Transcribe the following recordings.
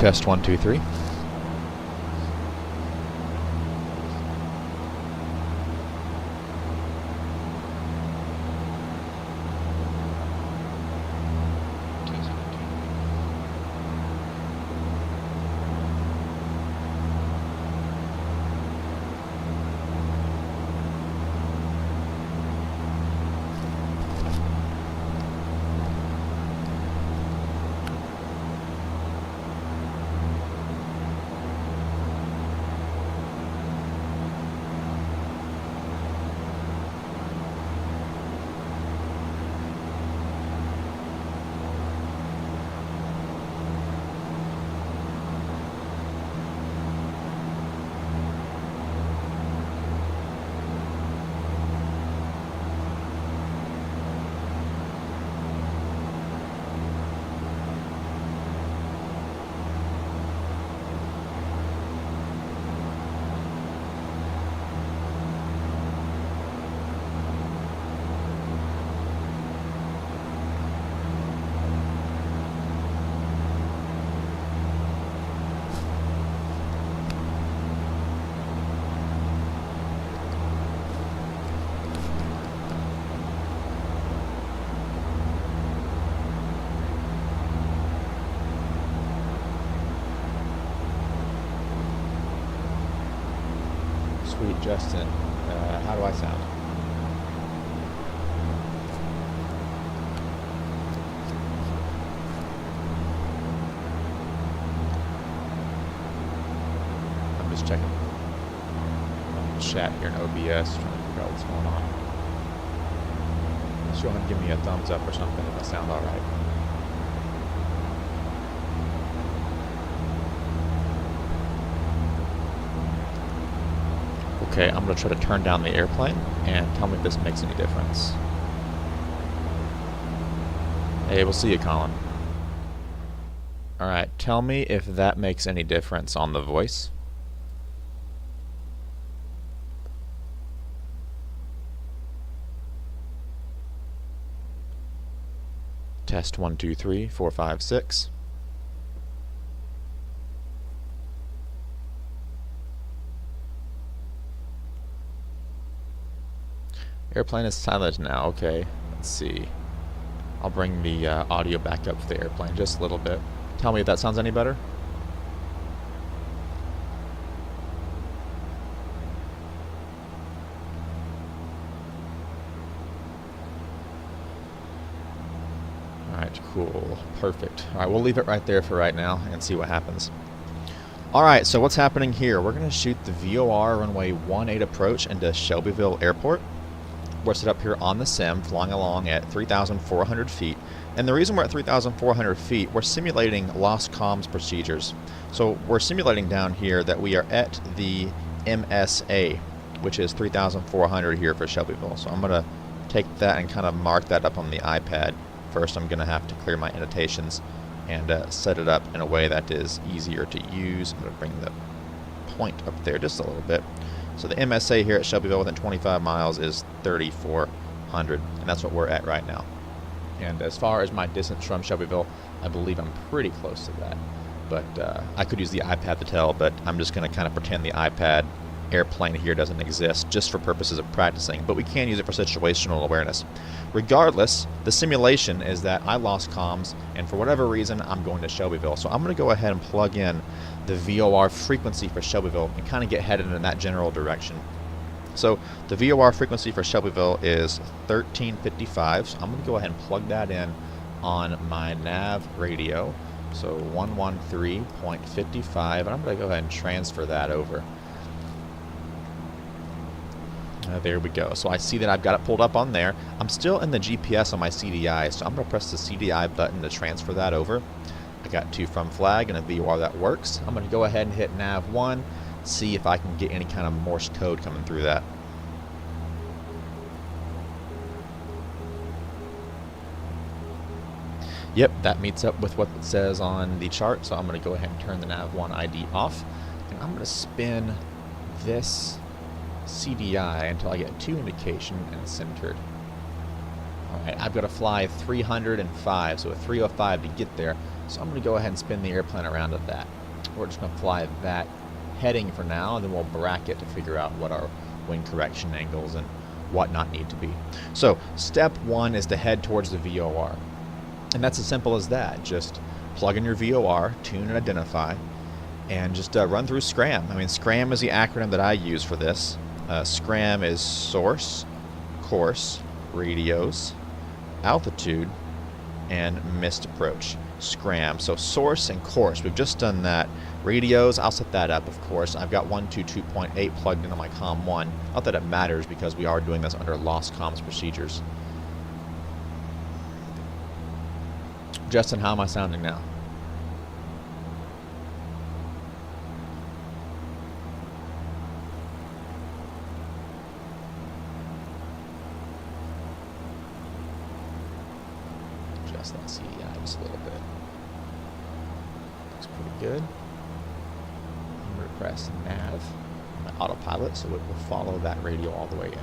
Test 1, 2, 3. Sweet, Justin. How do I sound? I'm just checking chat here in OBS, trying to figure out what's going on. Just go ahead and give me a thumbs up or something if I sound alright. Okay, I'm going to try to turn down the airplane and tell me if this makes any difference. Hey, we'll see you, Colin. Alright, tell me if that makes any difference on the voice. Test 1, 2, 3, 4, 5, 6. Airplane is silent now. Okay, let's see. I'll bring the audio back up for the airplane just a little bit. Tell me if that sounds any better. Alright, cool. Perfect. Alright, we'll leave it right there for right now and see what happens. Alright, so what's happening here? We're going to shoot the VOR runway 18 approach into Shelbyville Airport. We're set up here on the sim, flying along at 3,400 feet. And the reason we're at 3,400 feet, we're simulating lost comms procedures. So we're simulating down here that we are at the MSA, which is 3,400 here for Shelbyville. So I'm going to take that and kind of mark that up on the iPad. First, I'm going to have to clear my annotations and set it up in a way that is easier to use. I'm going to bring the point up there just a little bit. So the MSA here at Shelbyville within 25 miles is 3,400, and that's what we're at right now. And as far as my distance from Shelbyville, I believe I'm pretty close to that. But I could use the iPad to tell, but I'm just going to kind of pretend the iPad airplane here doesn't exist just for purposes of practicing, but we can use it for situational awareness. Regardless, the simulation is that I lost comms, and for whatever reason, I'm going to Shelbyville. So I'm going to go ahead and plug in the VOR frequency for Shelbyville and kind of get headed in that general direction. So the VOR frequency for Shelbyville is 1355, so I'm going to go ahead and plug that in on my nav radio. So 113.55, and I'm going to go ahead and transfer that over. There we go. So I see that I've got it pulled up on there. I'm still in the GPS on my CDI, so I'm going to press the CDI button to transfer that over. I got to from flag and a VOR that works. I'm going to go ahead and hit nav 1, see if I can get any kind of Morse code coming through that. Yep, that meets up with what it says on the chart, so I'm going to go ahead and turn the nav 1 ID off, and I'm going to spin this CDI until I get 2 indication and centered. Alright, I've got to fly 305, so a 305 to get there. So I'm going to go ahead and spin the airplane around at that. We're just going to fly that heading for now, and then we'll bracket to figure out what our wind correction angles and whatnot need to be. So step one is to head towards the VOR. And that's as simple as that. Just plug in your VOR, tune and identify, and just run through SCRAM. I mean, SCRAM is the acronym that I use for this. SCRAM is source, course, radios, altitude, and missed approach. SCRAM. So source and course, we've just done that. Radios, I'll set that up, of course. I've got 122.8 plugged into my COM 1. Not that it matters because we are doing this under lost comms procedures. Justin, how am I sounding now? Adjust that CFII just a little bit. Looks pretty good. I'm going to press nav on my autopilot so it will follow that radio all the way in.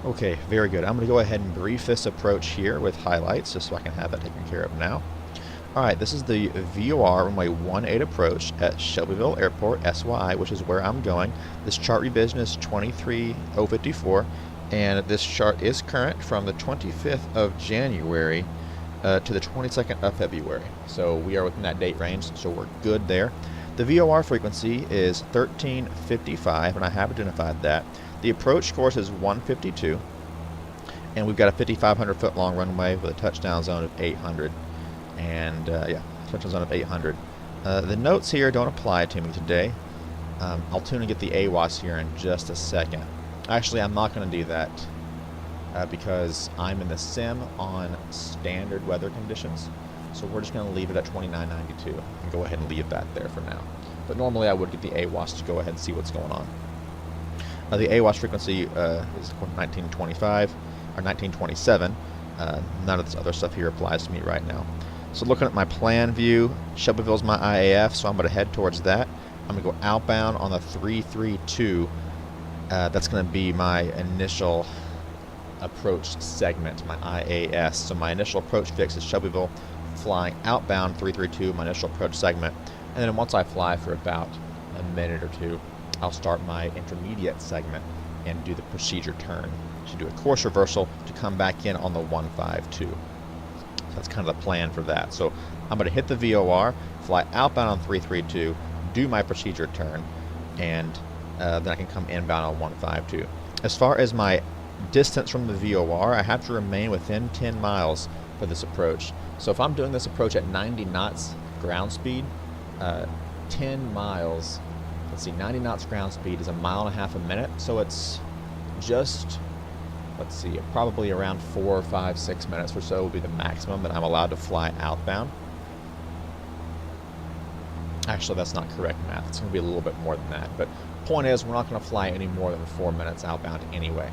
Okay, very good. I'm going to go ahead and brief this approach here with highlights just so I can have that taken care of now. Alright, this is the VOR runway 18 approach at Shelbyville Airport, SYI, which is where I'm going. This chart revision is 23054, and this chart is current from the 25th of January to the 22nd of February. So we are within that date range, so we're good there. The VOR frequency is 1355, and I have identified that. The approach course is 152, and we've got a 5,500 foot long runway with a touchdown zone of 800. And yeah, touchdown zone of 800. The notes here don't apply to me today. I'll tune and get the AWAS here in just a second. Actually, I'm not going to do that because I'm in the sim on standard weather conditions. So we're just going to leave it at 2992 and go ahead and leave that there for now. But normally I would get the AWAS to go ahead and see what's going on. The AWAS frequency is 1925 or 1927. None of this other stuff here applies to me right now. So looking at my plan view, Shelbyville's my IAF, so I'm going to head towards that. I'm going to go outbound on the 332. That's going to be my initial approach segment, my IAS. So my initial approach fix is Shelbyville, flying outbound 332, my initial approach segment. And then once I fly for about a minute or two, I'll start my intermediate segment and do the procedure turn to do a course reversal to come back in on the 152. So that's kind of the plan for that. So I'm going to hit the VOR, fly outbound on 332, do my procedure turn, and then I can come inbound on 152. As far as my distance from the VOR, I have to remain within 10 miles for this approach. So if I'm doing this approach at 90 knots ground speed, 10 miles, let's see, 90 knots ground speed is 1.5 miles a minute, so it's just, let's see, probably around 4, 5, 6 minutes or so will be the maximum that I'm allowed to fly outbound. Actually, that's not correct math. It's going to be a little bit more than that. But point is, we're not going to fly any more than 4 minutes outbound anyway,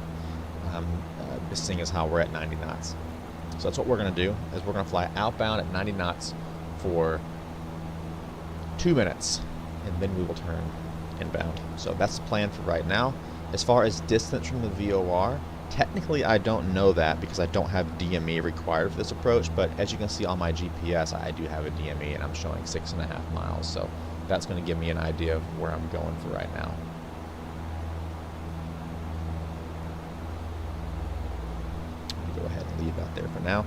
just seeing as how we're at 90 knots. So that's what we're going to do, is we're going to fly outbound at 90 knots for 2 minutes, and then we will turn inbound. So that's the plan for right now. As far as distance from the VOR, technically I don't know that because I don't have DME required for this approach, but as you can see on my GPS, I do have a DME and I'm showing 6.5 miles. So that's going to give me an idea of where I'm going for right now. Go ahead and leave that there for now.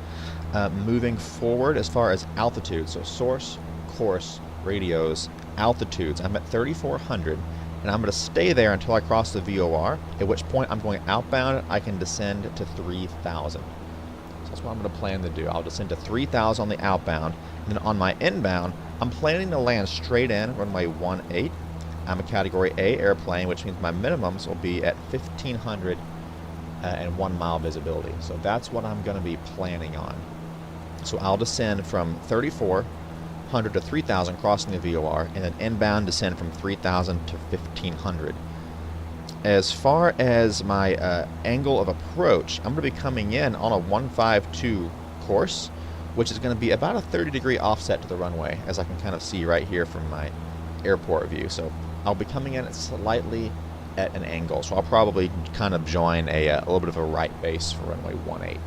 Moving forward as far as altitude, so source, course, radios, altitudes. I'm at 3,400 and I'm going to stay there until I cross the VOR, at which point I'm going outbound. I can descend to 3,000. So that's what I'm going to plan to do. I'll descend to 3,000 on the outbound, and then on my inbound, I'm planning to land straight in runway 18. I'm a Category A airplane, which means my minimums will be at 1,500 and 1 mile visibility. So that's what I'm going to be planning on. So I'll descend from 3,400 to 3,000 crossing the VOR, and then inbound descend from 3,000 to 1,500. As far as my angle of approach, I'm going to be coming in on a 152 course, which is going to be about a 30-degree offset to the runway, as I can kind of see right here from my airport view. So I'll be coming in slightly at an angle, so I'll probably kind of join a little bit of a right base for runway 18. I think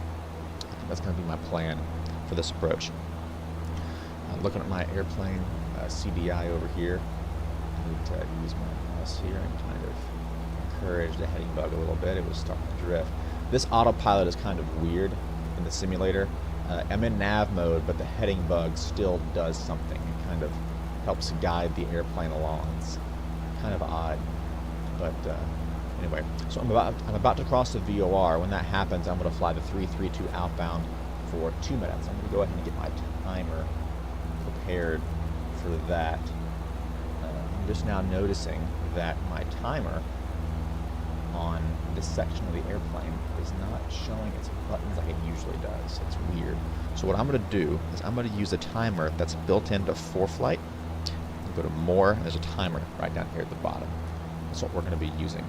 that's going to be my plan for this approach. Looking at my airplane CDI over here, I need to use my mouse here and kind of encourage the heading bug a little bit. It was starting to drift. This autopilot is kind of weird in the simulator. I'm in nav mode, but the heading bug still does something. It kind of helps guide the airplane along. It's kind of odd, but anyway. So I'm about to cross the VOR. When that happens, I'm going to fly the 332 outbound for 2 minutes. I'm going to go ahead and get my timer prepared for that. I'm just now noticing that my timer on this section of the airplane is not showing its buttons like it usually does. It's weird. So what I'm going to do is I'm going to use a timer that's built into ForeFlight. Go to More, and there's a timer right down here at the bottom. That's what we're going to be using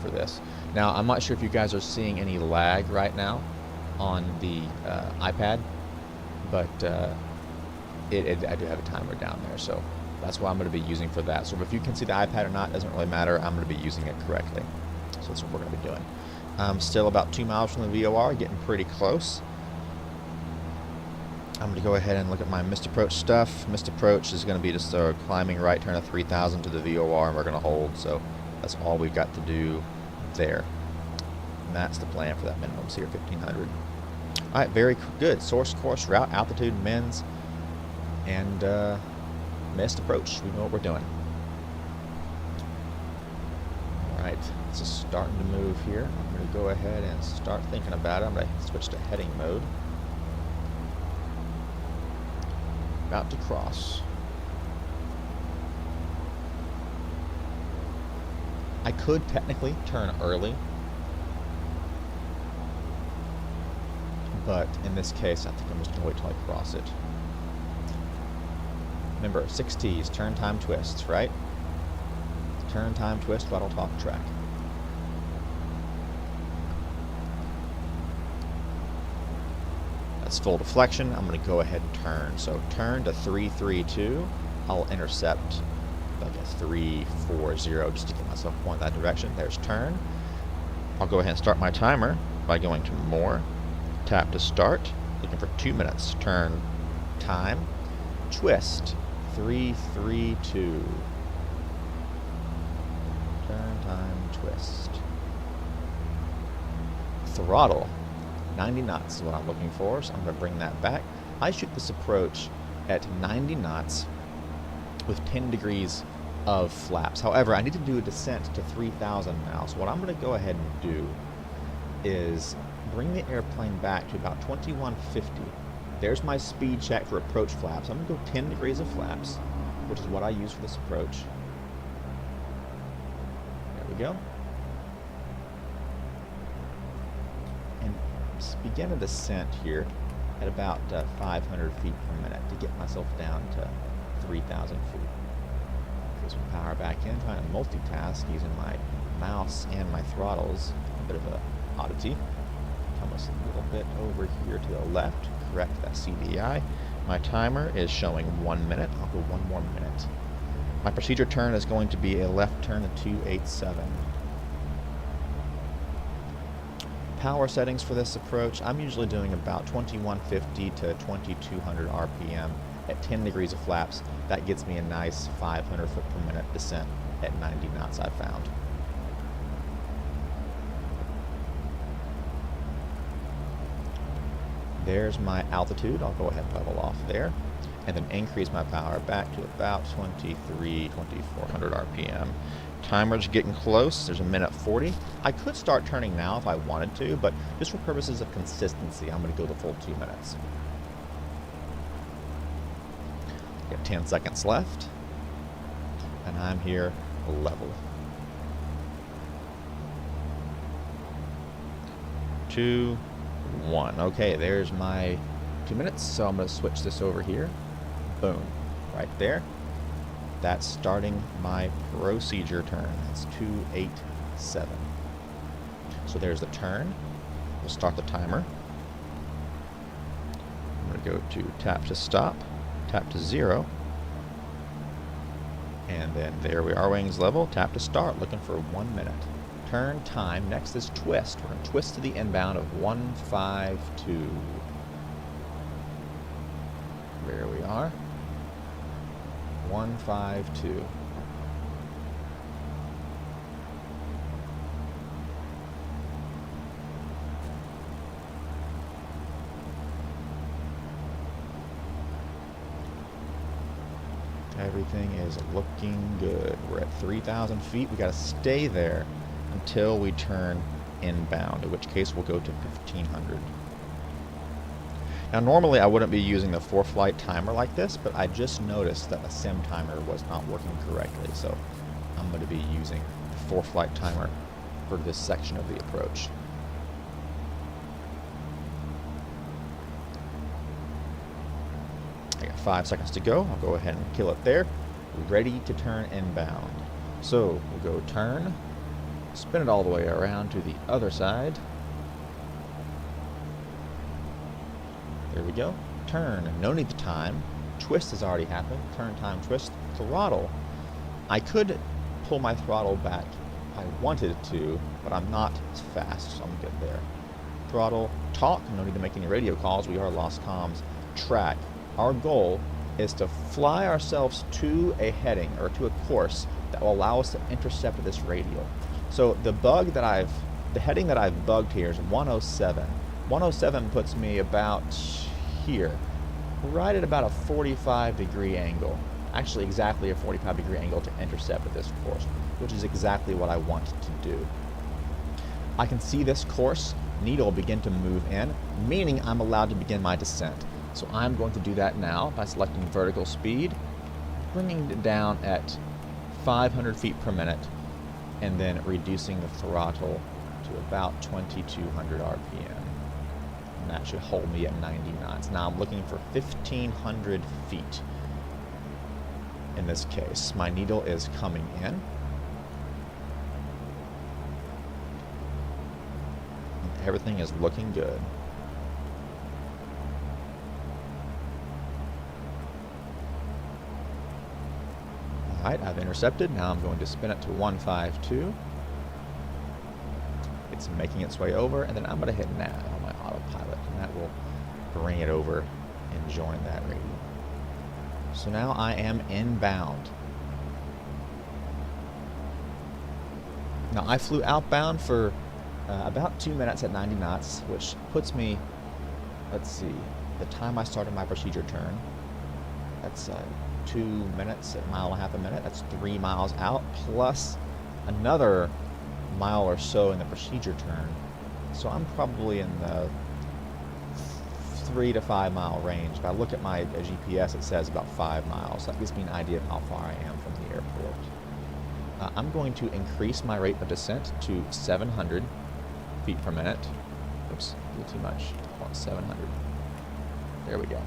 for this. Now, I'm not sure if you guys are seeing any lag right now on the iPad, but I do have a timer down there, so that's what I'm going to be using for that. So if you can see the iPad or not, doesn't really matter. I'm going to be using it correctly. So that's what we're going to be doing. I'm still about 2 miles from the VOR, getting pretty close. I'm going to go ahead and look at my missed approach stuff. Missed approach is going to be just a climbing right turn of 3,000 to the VOR, and we're going to hold. So that's all we've got to do there. And that's the plan for that minimums here, 1,500. All right, very good. Source, course, route, altitude, mins, and missed approach. We know what we're doing. All right, this is starting to move here. I'm going to go ahead and start thinking about it. I'm going to switch to heading mode. About to cross. I could technically turn early, but in this case, I think I'm just going to wait till I cross it. Remember, 6 T's, turn, time, twists, right? Turn, time, twist, throttle, talk, track. That's full deflection. I'm going to go ahead and turn. So turn to 332. I'll intercept like a 340 just to get myself going that direction. There's turn. I'll go ahead and start my timer by going to More, tap to start, looking for 2 minutes. Turn, time, twist, 332. Turn, time, twist. Throttle. 90 knots is what I'm looking for, so I'm going to bring that back. I shoot this approach at 90 knots with 10 degrees of flaps. However, I need to do a descent to 3,000 now, so what I'm going to go ahead and do is bring the airplane back to about 2150. There's my speed check for approach flaps. I'm going to go 10 degrees of flaps, which is what I use for this approach. There we go. Begin a descent here at about 500 feet per minute to get myself down to 3,000 feet. Put some power back in, trying to multitask using my mouse and my throttles. A bit of a oddity. Come us a little bit over here to the left, correct that CDI. My timer is showing 1 minute. I'll go 1 more minute. My procedure turn is going to be a left turn to 287. Power settings for this approach, I'm usually doing about 2150 to 2200 RPM at 10 degrees of flaps. That gets me a nice 500 foot per minute descent at 90 knots I've found. There's my altitude. I'll go ahead and level off there and then increase my power back to about 2400 RPM. Timer's getting close. There's 1:40. I could start turning now if I wanted to, but just for purposes of consistency, I'm going to go the full 2 minutes. Got 10 seconds left, and I'm here level. 2, 1. Okay, there's my 2 minutes, so I'm going to switch this over here. Boom, right there. That's starting my procedure turn. That's 287. So there's the turn. We'll start the timer. I'm going to go to tap to stop, tap to 0. And then there we are, wings level. Tap to start, looking for 1 minute. Turn time. Next is twist. We're going to twist to the inbound of 152. There we are. 152. Everything is looking good. We're at 3,000 feet. We got to stay there until we turn inbound, in which case we'll go to 1,500. Now, normally I wouldn't be using the for-flight timer like this, but I just noticed that the sim timer was not working correctly, so I'm going to be using the for-flight timer for this section of the approach. I got 5 seconds to go. I'll go ahead and kill it there. Ready to turn inbound. So we'll go turn, spin it all the way around to the other side. There we go. Turn. No need to time. Twist has already happened. Turn, time, twist. Throttle. I could pull my throttle back if I wanted to, but I'm not as fast, so I'm good there. Throttle. Talk. No need to make any radio calls. We are lost comms. Track. Our goal is to fly ourselves to a heading or to a course that will allow us to intercept this radial. So the heading that I've bugged here is 107. 107 puts me about here, right at about a 45-degree angle. Actually, exactly a 45-degree angle to intercept at this course, which is exactly what I want to do. I can see this course needle begin to move in, meaning I'm allowed to begin my descent. So I'm going to do that now by selecting vertical speed, bringing it down at 500 feet per minute, and then reducing the throttle to about 2,200 RPM. And that should hold me at 90 knots. Now I'm looking for 1,500 feet. In this case, my needle is coming in. And everything is looking good. Alright, I've intercepted. Now I'm going to spin it to 152. It's making its way over, and then I'm going to hit nav on my autopilot, and that will bring it over and join that radial. So now I am inbound. Now I flew outbound for about 2 minutes at 90 knots, which puts me, let's see, the time I started my procedure turn, that's 2 minutes at 1.5 a minute. That's 3 miles out, plus another mile or so in the procedure turn. So I'm probably in the 3 to 5 mile range. If I look at my GPS, it says about 5 miles. That gives me an idea of how far I am from the airport. I'm going to increase my rate of descent to 700 feet per minute. Oops, a little too much. I want 700. There we go.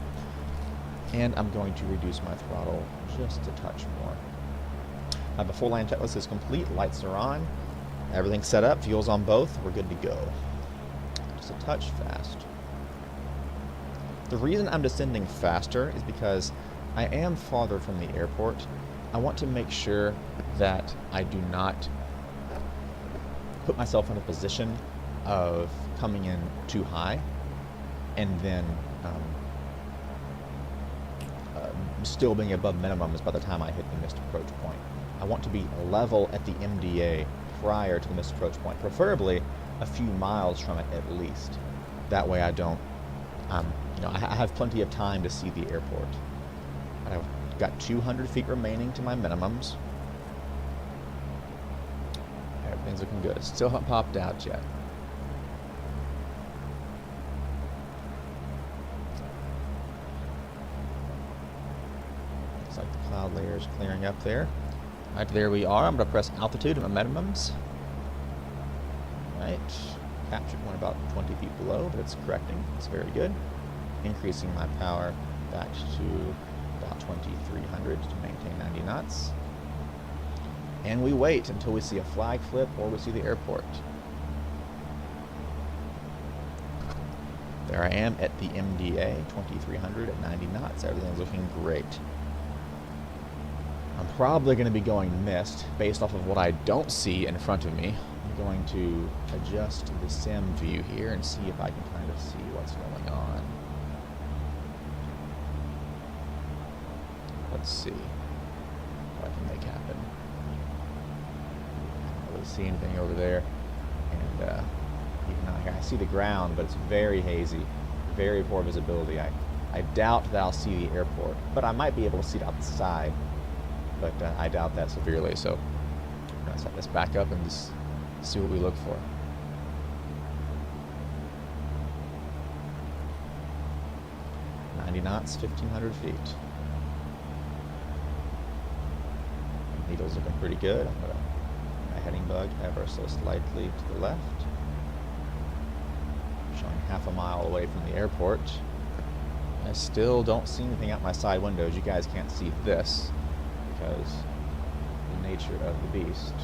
And I'm going to reduce my throttle just a touch more. Before land checklist is complete, lights are on, everything's set up, fuel's on both, we're good to go. Just a touch fast. The reason I'm descending faster is because I am farther from the airport. I want to make sure that I do not put myself in a position of coming in too high and then still being above minimums by the time I hit the missed approach point. I want to be level at the MDA prior to the missed approach point, preferably a few miles from it at least. That way I don't, I have plenty of time to see the airport. I've got 200 feet remaining to my minimums. Everything's looking good. It still hasn't popped out yet. Looks like the cloud layer is clearing up there. Right, there we are. I'm going to press altitude at my minimums. Right, captured one about 20 feet below, but it's correcting. It's very good. Increasing my power back to about 2,300 to maintain 90 knots. And we wait until we see a flag flip or we see the airport. There I am at the MDA, 2,300 at 90 knots. Everything's looking great. I'm probably going to be going missed based off of what I don't see in front of me. I'm going to adjust the sim view here and see if I can kind of see what's going on. Let's see what I can make happen. I don't really see anything over there. And even out here, I see the ground, but it's very hazy, very poor visibility. I doubt that I'll see the airport, but I might be able to see it out the side. But I doubt that severely, so I'm going to set this back up and just see what we look for. knots, 1,500 feet. Needle's looking pretty good. I'm going to my heading bug ever so slightly to the left. Showing half a mile away from the airport. I still don't see anything out my side windows. You guys can't see this because the nature of the beast.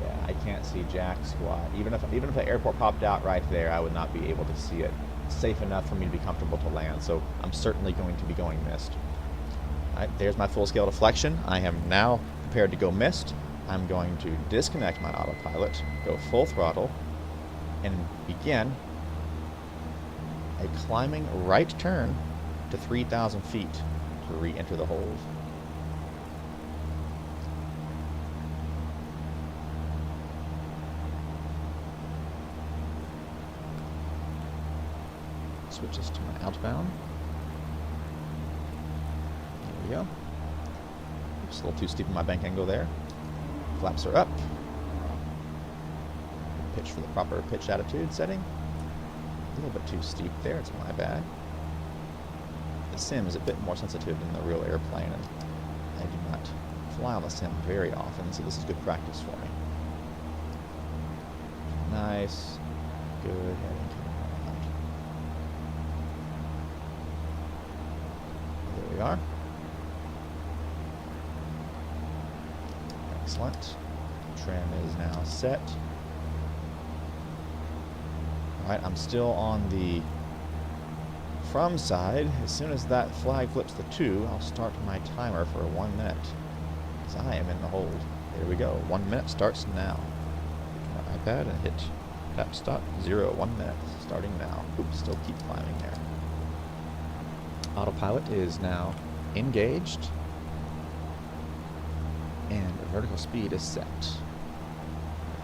Yeah, I can't see jack squat. Even if the airport popped out right there, I would not be able to see it safe enough for me to be comfortable to land. So I'm certainly going to be going missed. All right, there's my full scale deflection. I am now prepared to go missed. I'm going to disconnect my autopilot, go full throttle, and begin a climbing right turn to 3,000 feet to re-enter the hold. Switch this to my outbound. There we go. It's a little too steep in my bank angle there. Flaps are up. Pitch for the proper pitch attitude setting. A little bit too steep there, it's my bad. The sim is a bit more sensitive than the real airplane, and I do not fly on the sim very often, so this is good practice for me. Nice, good heading coming around. There we are. Excellent. Trim is now set. Alright, I'm still on the from side. As soon as that flag flips to 2, I'll start my timer for 1 minute. Because I am in the hold. There we go. 1 minute starts now. Pick my iPad and hit tap stop. 1 minute. Starting now. Oops, still keep climbing there. Autopilot is now engaged. And vertical speed is set.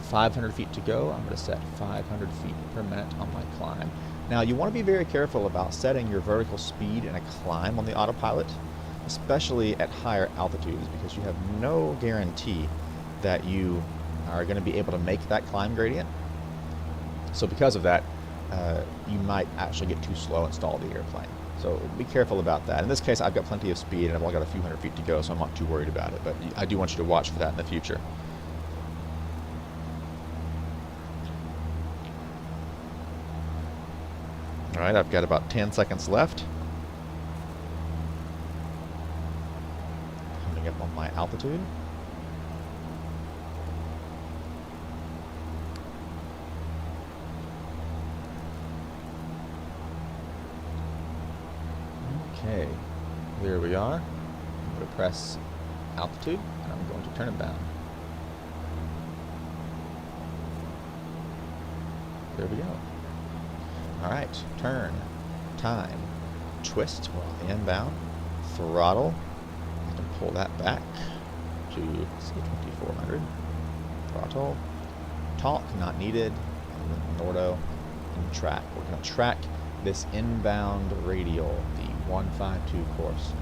500 feet to go. I'm going to set 500 feet per minute on my climb. Now, you want to be very careful about setting your vertical speed in a climb on the autopilot, especially at higher altitudes, because you have no guarantee that you are going to be able to make that climb gradient. So because of that, you might actually get too slow and stall the airplane. So be careful about that. In this case, I've got plenty of speed and I've only got a few hundred feet to go, so I'm not too worried about it. But I do want you to watch for that in the future. Alright, I've got about 10 seconds left. Coming up on my altitude. Okay, there we are. I'm going to press altitude, and I'm going to turn it down. There we go. Alright, turn, time, twist while on the inbound, throttle. I can pull that back to, say, 2,400. Throttle, talk, not needed, and then ordo, and track. We're going to track this inbound radial, the 152 course.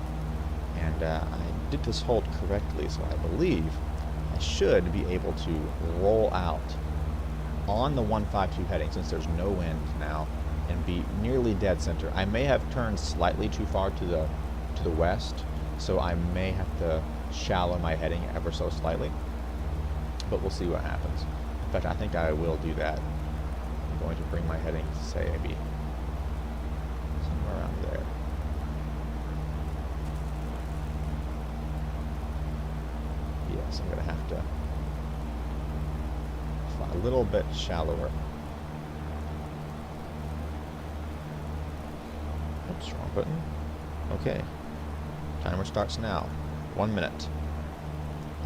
And I did this hold correctly, so I believe I should be able to roll out on the 152 heading, since there's no wind now, and be nearly dead center. I may have turned slightly too far to the west, so I may have to shallow my heading ever so slightly, but we'll see what happens. In fact, I think I will do that. I'm going to bring my heading, say, maybe somewhere around there. Yes, I'm going to have to fly a little bit shallower. Oops, wrong button. Okay. Timer starts now. 1 minute.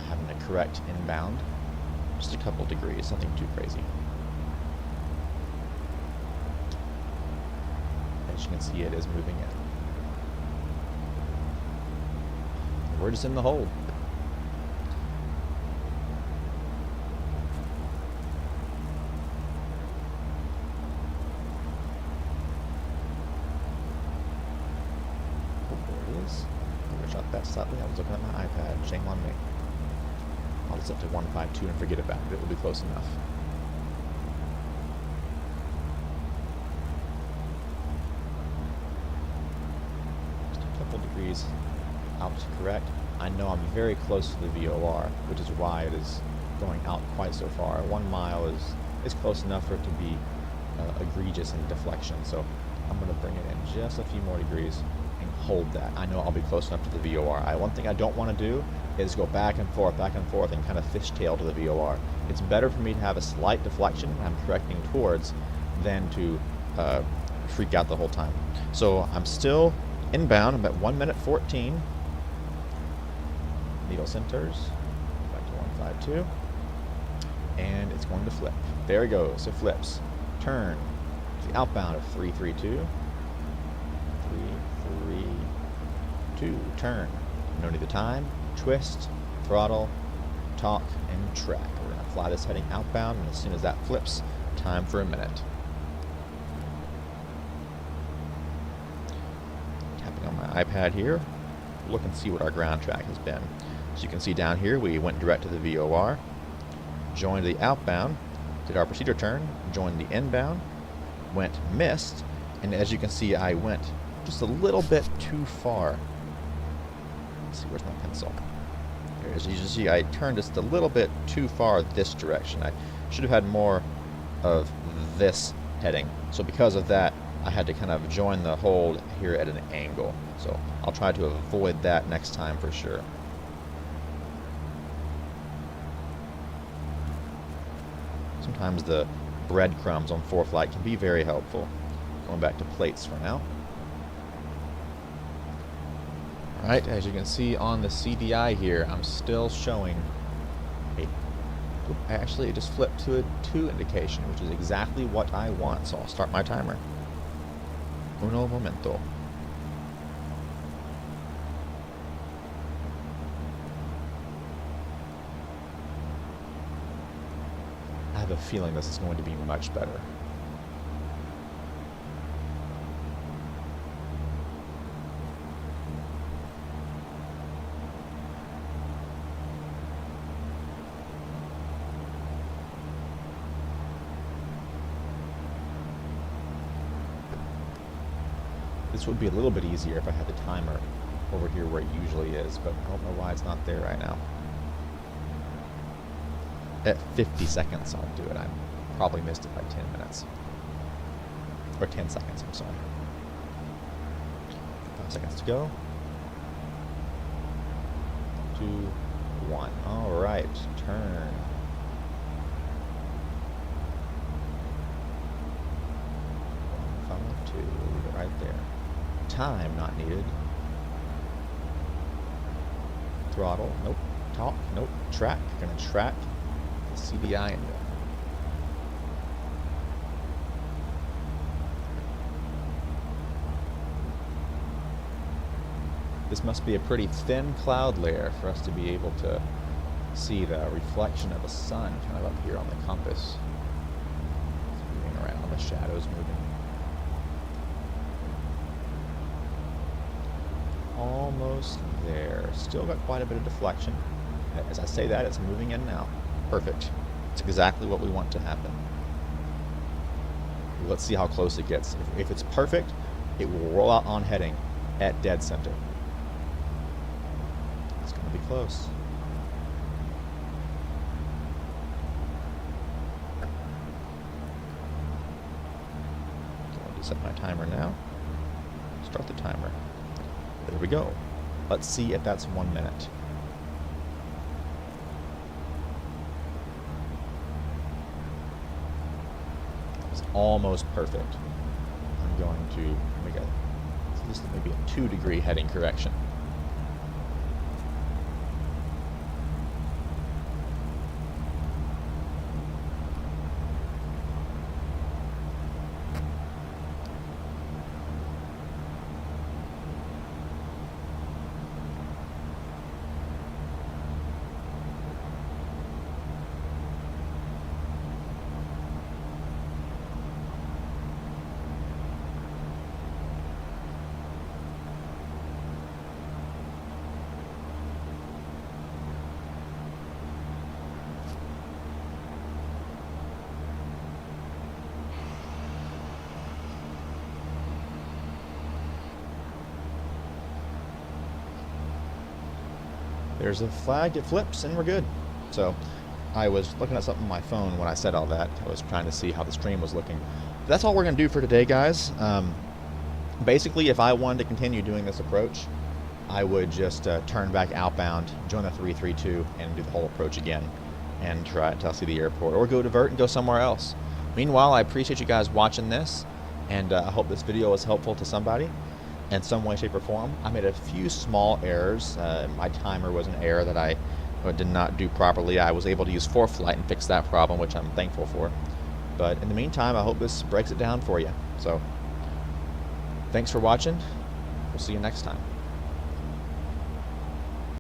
Having to correct inbound. Just a couple degrees, nothing too crazy. As you can see, it is moving in. We're just in the hold. Shot that slightly. I was looking at my iPad. Shame on me. I'll set to 152 and forget about it. It will be close enough. Just a couple degrees out to correct. I know I'm very close to the VOR, which is why it is going out quite so far. 1 mile is close enough for it to be egregious in deflection. So I'm going to bring it in just a few more degrees. Hold that. I know I'll be close enough to the VOR. One thing I don't want to do is go back and forth, and kind of fishtail to the VOR. It's better for me to have a slight deflection I'm correcting towards than to freak out the whole time. So I'm still inbound. I'm at 1 minute 14. Needle centers. Back to 152. And it's going to flip. There it goes. It flips. Turn. The outbound of 332. 2, turn. No need the time, twist, throttle, talk, and track. We're going to fly this heading outbound, and as soon as that flips, time for a minute. Tapping on my iPad here, look and see what our ground track has been. So you can see down here, we went direct to the VOR, joined the outbound, did our procedure turn, joined the inbound, went missed, and as you can see, I went just a little bit too far. Let's see, where's my pencil? Here, as you can see, I turned just a little bit too far this direction. I should have had more of this heading. So because of that, I had to kind of join the hold here at an angle. So I'll try to avoid that next time for sure. Sometimes the breadcrumbs on ForeFlight can be very helpful. Going back to plates for now. Alright, as you can see on the CDI here, I'm still showing actually it just flipped to a 2 indication, which is exactly what I want, so I'll start my timer. Uno momento. I have a feeling this is going to be much better. This would be a little bit easier if I had the timer over here where it usually is, but I don't know why it's not there right now. At 50 seconds I'll do it. I probably missed it by 10 minutes. Or 10 seconds, I'm sorry. 5 seconds to go. 2, 1. Alright, turn. Leave it right there. Time not needed. Throttle, nope. Talk, nope. Track, gonna track the CDI into. This must be a pretty thin cloud layer for us to be able to see the reflection of the sun kind of up here on the compass. It's moving around, the shadows moving. Almost there. Still got quite a bit of deflection. As I say that, it's moving in now. Perfect. It's exactly what we want to happen. Let's see how close it gets. If it's perfect, it will roll out on heading at dead center. It's going to be close. Going to set my timer now. Start the timer. There we go. Let's see if that's 1 minute. It's almost perfect. I'm going to make a, this is maybe a 2 degree heading correction. there's a flag, it flips, and we're good. So I was looking at something on my phone when I said all that. I was trying to see how the stream was looking. But that's all we're going to do for today, guys. Basically, if I wanted to continue doing this approach, I would just turn back outbound, join the 332, and do the whole approach again, and try until I see the airport, or go divert and go somewhere else. Meanwhile, I appreciate you guys watching this, and I hope this video was helpful to somebody in some way, shape, or form. I made a few small errors. My timer was an error that I did not do properly. I was able to use ForeFlight and fix that problem, which I'm thankful for. But in the meantime, I hope this breaks it down for you. So thanks for watching. We'll see you next time.